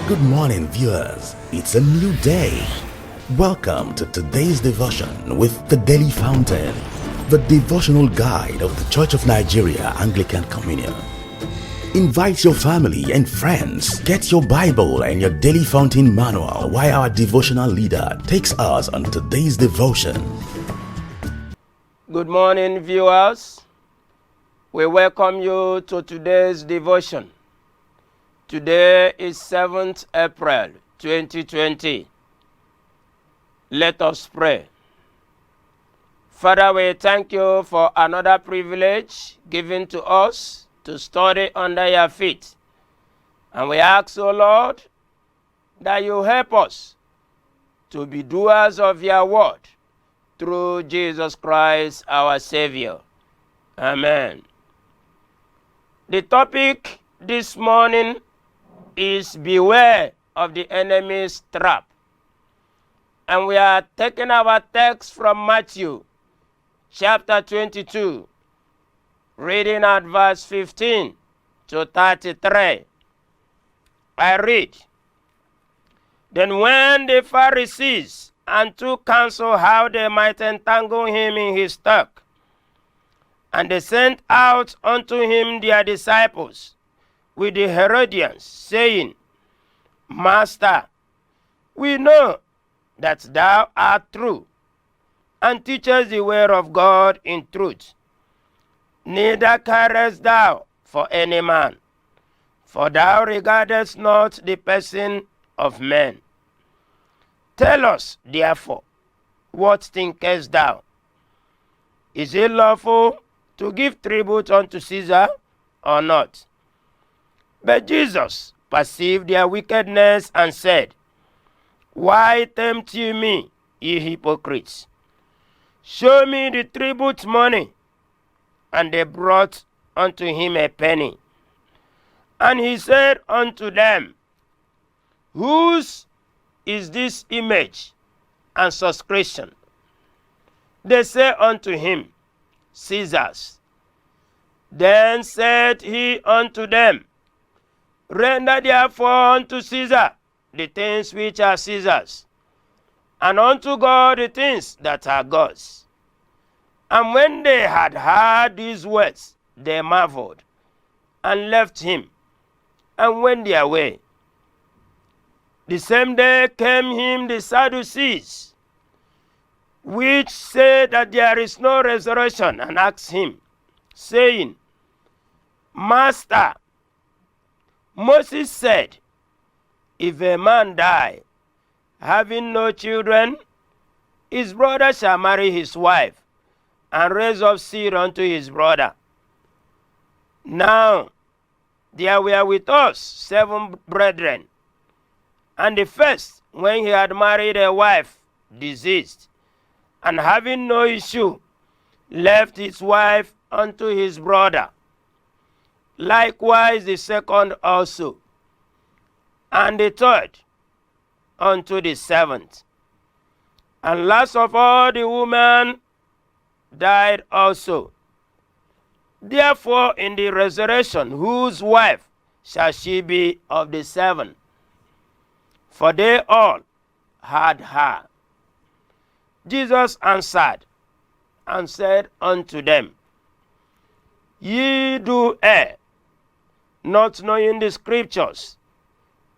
Good morning, viewers. It's a new day. Welcome to today's devotion with the Daily Fountain, the devotional guide of the Church of Nigeria Anglican Communion. Invite your family and friends. Get your Bible and your Daily Fountain manual while our devotional leader takes us on today's devotion. Good morning, viewers. We welcome you to today's devotion. Today is 7th April 2020. Let us pray. Father, we thank you for another privilege given to us to study under your feet. And we ask, O Lord, that you help us to be doers of your word through Jesus Christ, our Savior. Amen. The topic this morning is beware of the enemy's trap. And we are taking our text from Matthew chapter 22, reading at verse 15 to 33. I read, Then when the Pharisees and took counsel how they might entangle him in his talk, and they sent out unto him their disciples with the Herodians, saying, Master, we know that thou art true, and teachest the way of God in truth. Neither carest thou for any man, for thou regardest not the person of men. Tell us, therefore, what thinkest thou? Is it lawful to give tribute unto Caesar or not? But Jesus perceived their wickedness and said, Why tempt ye me, ye hypocrites? Show me the tribute money. And they brought unto him a penny. And he said unto them, Whose is this image and subscription? They say unto him, Caesar's. Then said he unto them, Render therefore unto Caesar the things which are Caesar's, and unto God the things that are God's. And when they had heard these words, they marveled, and left him, and went their way. The same day came him the Sadducees, which say that there is no resurrection, and asked him, saying, Master, Moses said, If a man die, having no children, his brother shall marry his wife, and raise up seed unto his brother. Now there were with us 7 brethren, and the first, when he had married a wife, deceased, and having no issue, left his wife unto his brother. Likewise the second also, and the third unto the 7th. And last of all the woman died also. Therefore in the resurrection whose wife shall she be of the 7? For they all had her. Jesus answered and said unto them, Ye do err, not knowing the scriptures,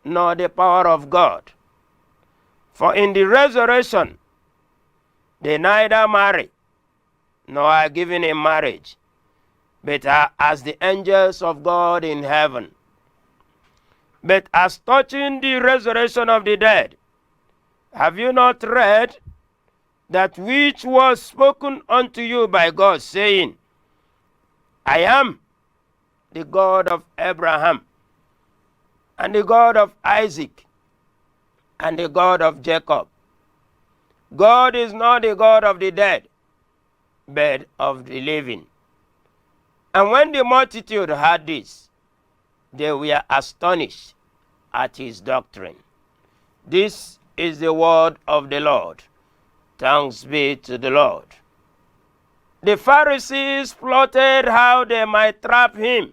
nor the power of God. For in the resurrection they neither marry, nor are given in marriage, but are as the angels of God in heaven. But as touching the resurrection of the dead, have you not read that which was spoken unto you by God, saying, I am the God of Abraham, and the God of Isaac, and the God of Jacob. God is not the God of the dead, but of the living. And when the multitude heard this, they were astonished at his doctrine. This is the word of the Lord. Thanks be to the Lord. The Pharisees plotted how they might trap him,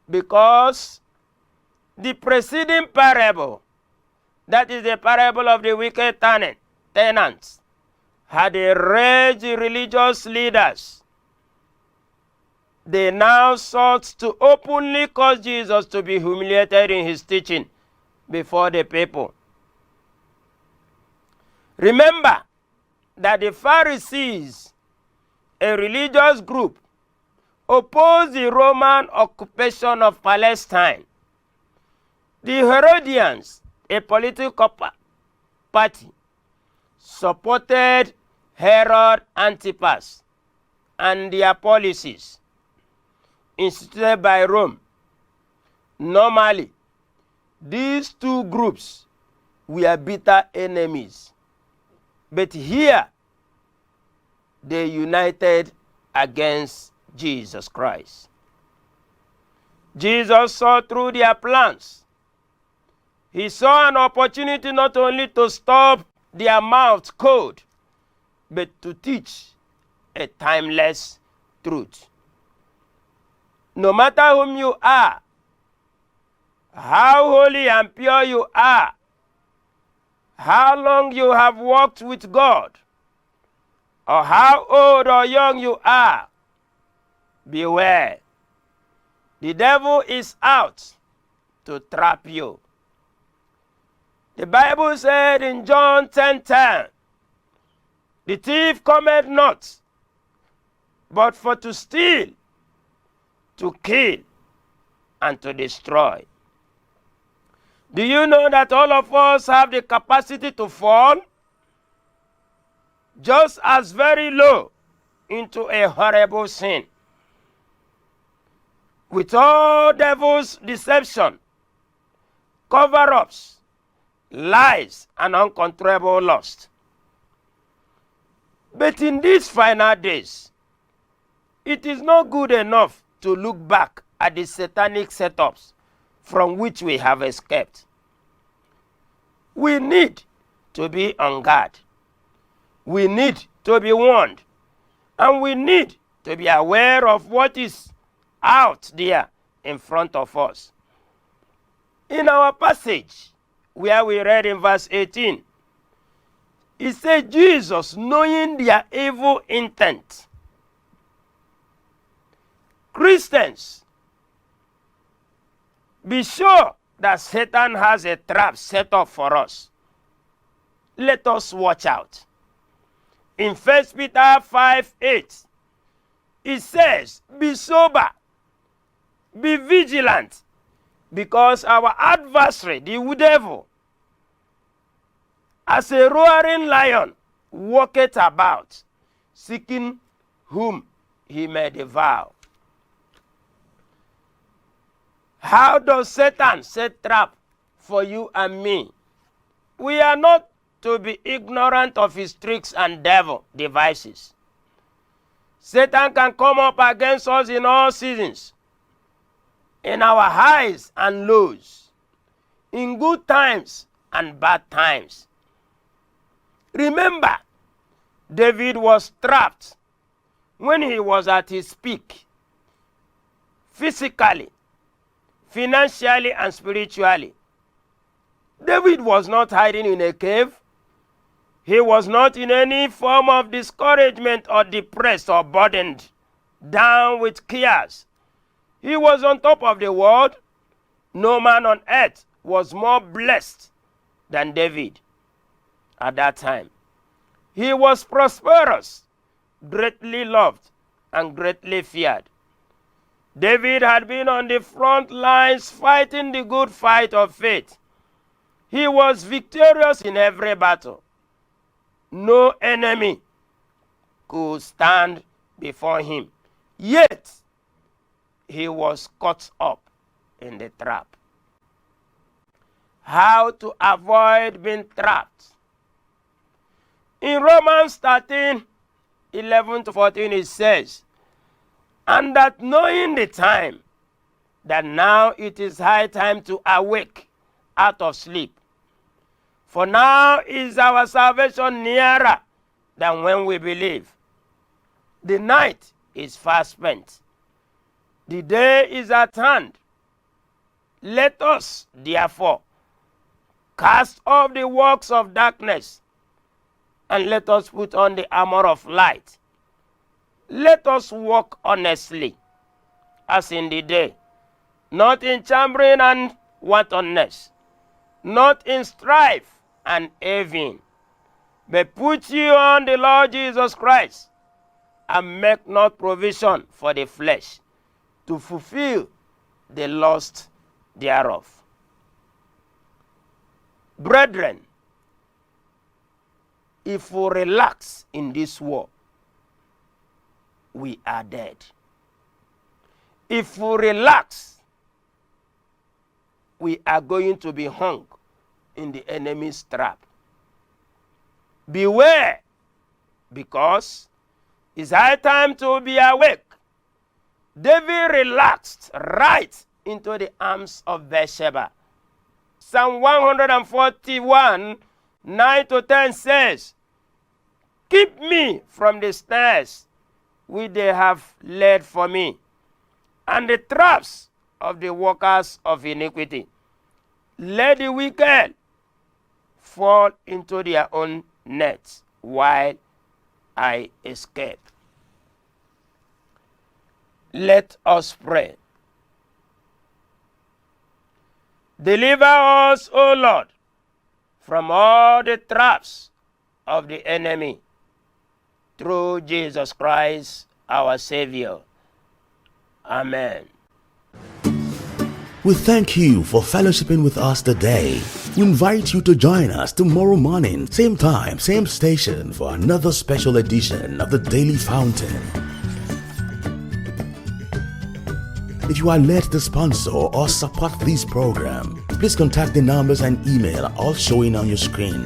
because The preceding parable, that is the parable of the wicked tenants, had enraged religious leaders. They now sought to openly cause Jesus to be humiliated in his teaching before the people. Remember that the Pharisees, a religious group, opposed the Roman occupation of Palestine. The Herodians, a political party, supported Herod Antipas and their policies instituted by Rome. Normally, these two groups were bitter enemies, but here they united against Jesus Christ. Jesus saw through their plans. He saw an opportunity not only to stop their mouths cold, but to teach a timeless truth. No matter whom you are, how holy and pure you are, how long you have walked with God, or how old or young you are, beware. The devil is out to trap you. The Bible said in John 10:10, the thief cometh not, but for to steal, to kill, and to destroy. Do you know that all of us have the capacity to fall just as very low into a horrible sin? With all devil's deception, cover-ups, lies, and uncontrollable lust. But in these final days, it is not good enough to look back at the satanic setups from which we have escaped. We need to be on guard. We need to be warned. And we need to be aware of what is out there in front of us. In our passage, where we read in verse 18, it says, Jesus, knowing their evil intent. Christians, be sure that Satan has a trap set up for us. Let us watch out. In 1 Peter 5:8, it says, be sober, be vigilant, because our adversary, the devil, as a roaring lion, walketh about, seeking whom he may devour. How does Satan set trap for you and me? We are not to be ignorant of his tricks and devil devices. Satan can come up against us in all seasons, in our highs and lows, in good times and bad times. Remember, David was trapped when he was at his peak, physically, financially, and spiritually. David was not hiding in a cave. He was not in any form of discouragement or depressed or burdened down with cares. He was on top of the world. No man on earth was more blessed than David at that time. He was prosperous, greatly loved, and greatly feared. David had been on the front lines fighting the good fight of faith. He was victorious in every battle. No enemy could stand before him. Yet, he was caught up in the trap. How to avoid being trapped? In Romans 13:11-14, it says, and that knowing the time, that now it is high time to awake out of sleep. For now is our salvation nearer than when we believe. The night is fast spent. The day is at hand. Let us, therefore, cast off the works of darkness, and let us put on the armor of light. Let us walk honestly, as in the day, not in chambering and wantonness, not in strife and envying, but put ye on the Lord Jesus Christ, and make not provision for the flesh to fulfill the lust thereof. Brethren, if we relax in this war, we are dead. If we relax, we are going to be hung in the enemy's trap. Beware, because it's high time to be awake. David relaxed right into the arms of Bathsheba. Psalm 141, 9-10 says, keep me from the snares which they have laid for me, and the traps of the workers of iniquity. Let the wicked fall into their own nets while I escape. Let us pray. Deliver us, O Lord, from all the traps of the enemy, through Jesus Christ, our Savior. Amen. We thank you for fellowshipping with us today. We invite you to join us tomorrow morning, same time, same station, for another special edition of the Daily Fountain. If you are led to sponsor or support this program, please contact the numbers and email all showing on your screen.